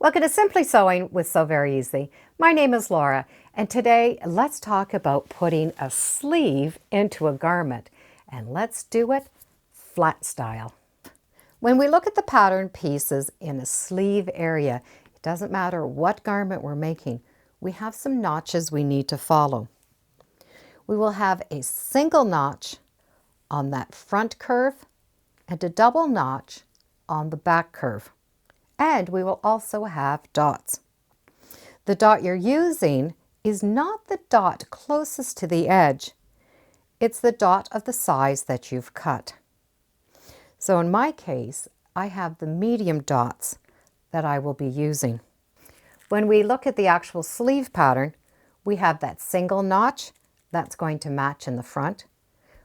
Welcome to Simply Sewing with Sew Very Easy. My name is Laura, and today let's talk about putting a sleeve into a garment, and let's do it flat style. When we look at the pattern pieces in a sleeve area, it doesn't matter what garment we're making, we have some notches we need to follow. We will have a single notch on that front curve and a double notch on the back curve. And we will also have dots. The dot you're using is not the dot closest to the edge. It's the dot of the size that you've cut. So in my case, I have the medium dots that I will be using. When we look at the actual sleeve pattern, we have that single notch that's going to match in the front.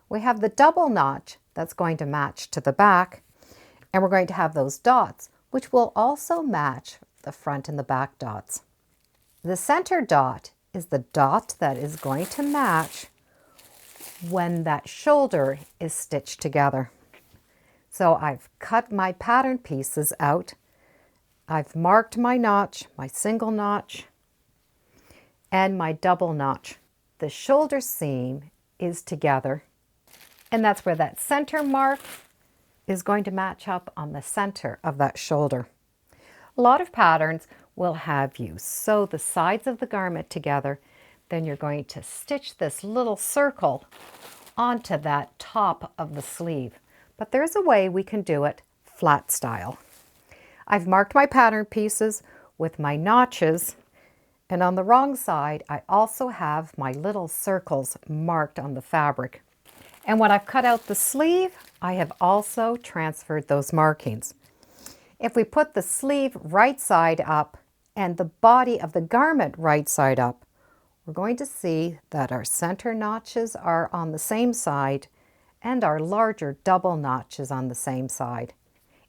We have the double notch that's going to match to the back. And we're going to have those dots, which will also match the front and the back dots. The center dot is the dot that is going to match when that shoulder is stitched together. So I've cut my pattern pieces out. I've marked my notch, my single notch, and my double notch. The shoulder seam is together, and that's where that center mark is going to match up on the center of that shoulder. A lot of patterns will have you sew the sides of the garment together, then you're going to stitch this little circle onto that top of the sleeve. But there's a way we can do it flat style. I've marked my pattern pieces with my notches, and on the wrong side I also have my little circles marked on the fabric. And when I've cut out the sleeve, I have also transferred those markings. If we put the sleeve right side up and the body of the garment right side up, we're going to see that our center notches are on the same side and our larger double notches on the same side.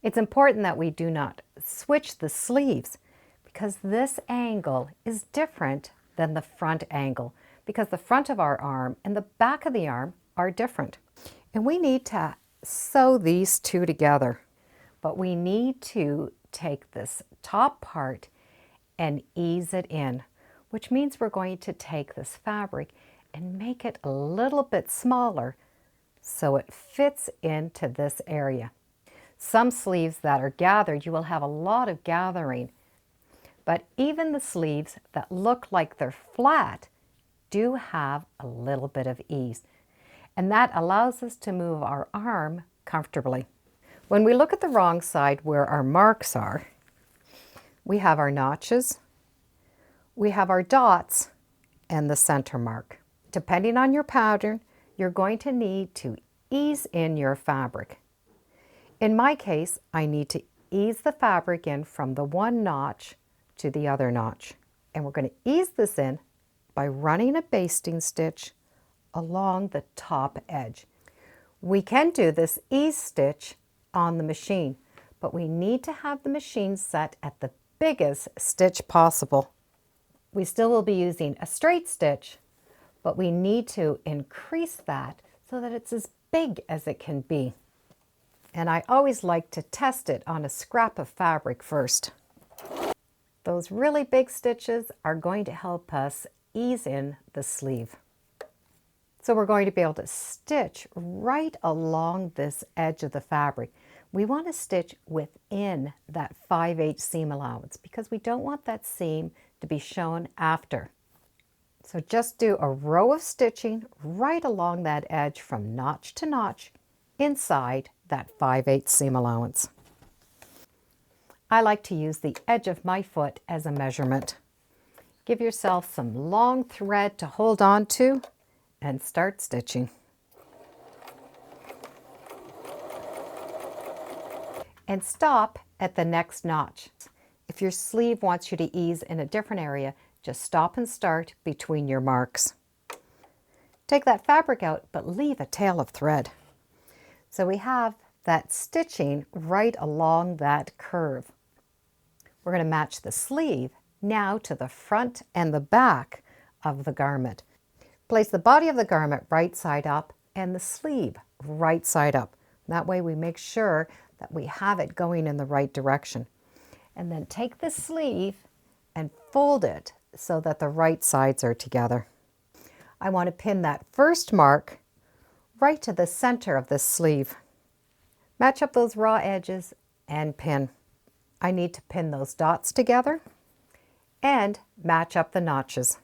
It's important that we do not switch the sleeves because this angle is different than the front angle, because the front of our arm and the back of the arm are different. And we need to sew these two together. But we need to take this top part and ease it in, which means we're going to take this fabric and make it a little bit smaller so it fits into this area. Some sleeves that are gathered, you will have a lot of gathering, but even the sleeves that look like they're flat do have a little bit of ease. And that allows us to move our arm comfortably. When we look at the wrong side where our marks are, we have our notches, we have our dots, and the center mark. Depending on your pattern, you're going to need to ease in your fabric. In my case, I need to ease the fabric in from the one notch to the other notch. And we're going to ease this in by running a basting stitch along the top edge. We can do this ease stitch on the machine, but we need to have the machine set at the biggest stitch possible. We still will be using a straight stitch, but we need to increase that so that it's as big as it can be. And I always like to test it on a scrap of fabric first. Those really big stitches are going to help us ease in the sleeve. So we're going to be able to stitch right along this edge of the fabric. We want to stitch within that 5/8 seam allowance because we don't want that seam to be shown after. So just do a row of stitching right along that edge from notch to notch inside that 5/8 seam allowance. I like to use the edge of my foot as a measurement. Give yourself some long thread to hold on to and start stitching. And stop at the next notch. If your sleeve wants you to ease in a different area, just stop and start between your marks. Take that fabric out, but leave a tail of thread. So we have that stitching right along that curve. We're going to match the sleeve now to the front and the back of the garment. Place the body of the garment right side up and the sleeve right side up. That way we make sure that we have it going in the right direction. And then take the sleeve and fold it so that the right sides are together. I want to pin that first mark right to the center of this sleeve. Match up those raw edges and pin. I need to pin those dots together and match up the notches,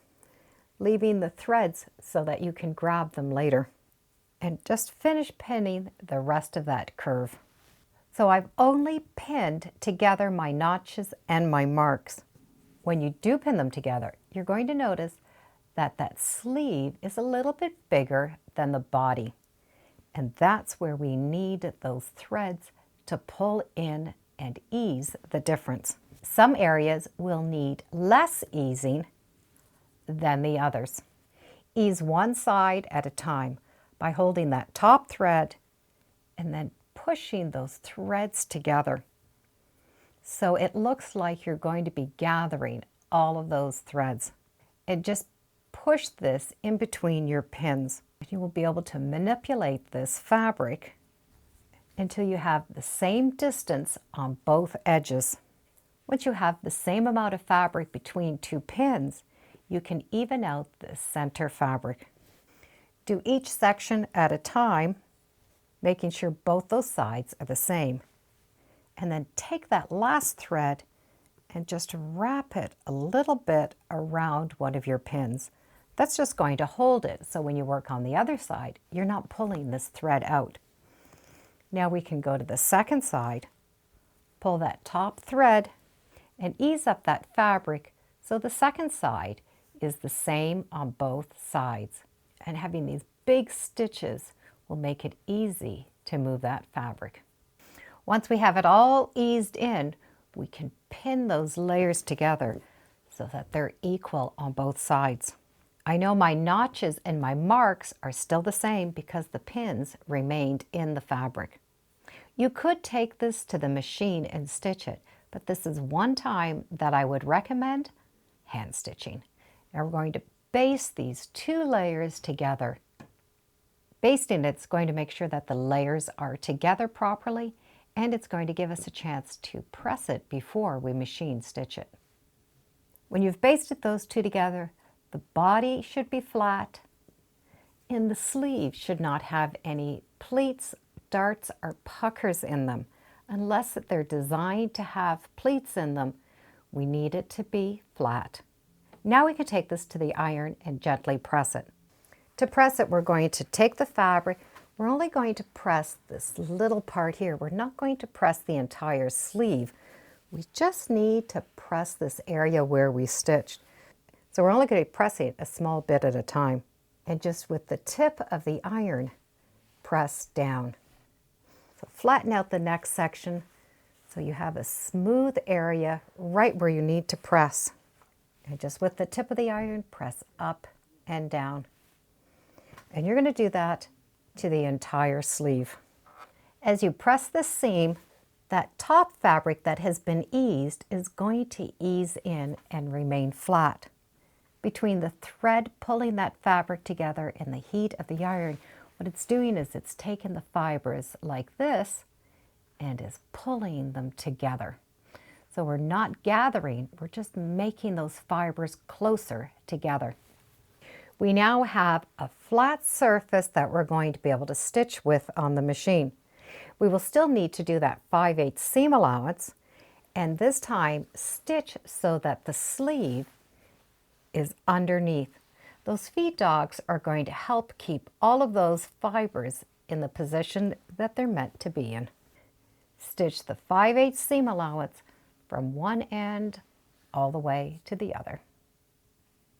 leaving the threads so that you can grab them later. And just finish pinning the rest of that curve. So I've only pinned together my notches and my marks. When you do pin them together, you're going to notice that that sleeve is a little bit bigger than the body. And that's where we need those threads to pull in and ease the difference. Some areas will need less easing than the others. Ease one side at a time by holding that top thread and then pushing those threads together. So it looks like you're going to be gathering all of those threads. And just push this in between your pins. You will be able to manipulate this fabric until you have the same distance on both edges. Once you have the same amount of fabric between two pins, you can even out the center fabric. Do each section at a time, making sure both those sides are the same. And then take that last thread and just wrap it a little bit around one of your pins. That's just going to hold it, so when you work on the other side, you're not pulling this thread out. Now we can go to the second side, pull that top thread, and ease up that fabric so the second side is the same on both sides. And having these big stitches will make it easy to move that fabric. Once we have it all eased in, we can pin those layers together so that they're equal on both sides. I know my notches and my marks are still the same because the pins remained in the fabric. You could take this to the machine and stitch it, but this is one time that I would recommend hand stitching. Now we're going to baste these two layers together. Basting it's going to make sure that the layers are together properly, and it's going to give us a chance to press it before we machine stitch it. When you've basted those two together, the body should be flat, and the sleeve should not have any pleats, darts, or puckers in them. Unless they're designed to have pleats in them, we need it to be flat. Now we can take this to the iron and gently press it. To press it, we're going to take the fabric. We're only going to press this little part here. We're not going to press the entire sleeve. We just need to press this area where we stitched. So we're only going to be pressing it a small bit at a time. And just with the tip of the iron, press down. So flatten out the next section so you have a smooth area right where you need to press. And just with the tip of the iron, press up and down. And you're going to do that to the entire sleeve. As you press the seam, that top fabric that has been eased is going to ease in and remain flat. Between the thread pulling that fabric together and the heat of the iron, what it's doing is it's taking the fibers like this and is pulling them together. So we're not gathering, we're just making those fibers closer together. We now have a flat surface that we're going to be able to stitch with on the machine. We will still need to do that 5/8 seam allowance, and this time stitch so that the sleeve is underneath. Those feed dogs are going to help keep all of those fibers in the position that they're meant to be in. Stitch the 5/8 seam allowance from one end all the way to the other.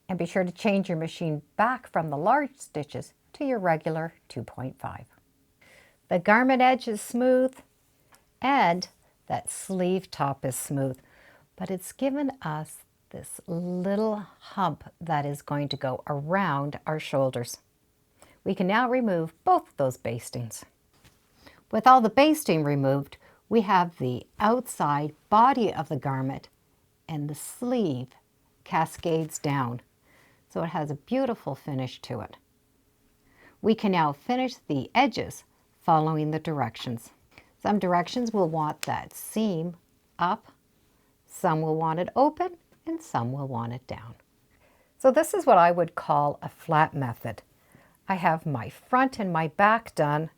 And be sure to change your machine back from the large stitches to your regular 2.5. The garment edge is smooth and that sleeve top is smooth, but it's given us this little hump that is going to go around our shoulders. We can now remove both of those bastings. With all the basting removed, we have the outside body of the garment and the sleeve cascades down. So it has a beautiful finish to it. We can now finish the edges following the directions. Some directions will want that seam up, Some will want it open and some will want it down. So this is what I would call a flat method. I have my front and my back done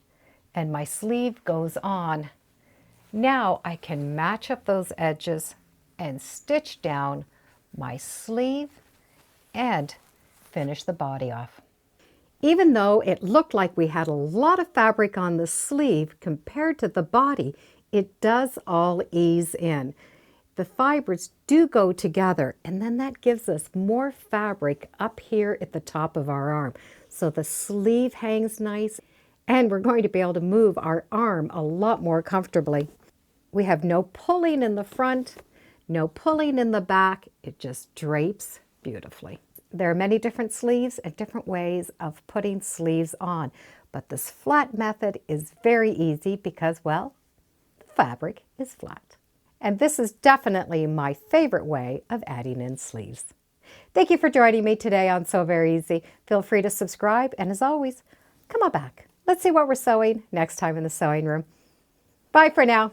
and my sleeve goes on. Now I can match up those edges and stitch down my sleeve and finish the body off. Even though it looked like we had a lot of fabric on the sleeve compared to the body, it does all ease in. The fibers do go together, and then that gives us more fabric up here at the top of our arm. So the sleeve hangs nice, and we're going to be able to move our arm a lot more comfortably. We have no pulling in the front, no pulling in the back. It just drapes beautifully. There are many different sleeves and different ways of putting sleeves on, but this flat method is very easy because, well, the fabric is flat. And this is definitely my favorite way of adding in sleeves. Thank you for joining me today on Sew Very Easy. Feel free to subscribe, and as always, come on back. Let's see what we're sewing next time in the sewing room. Bye for now.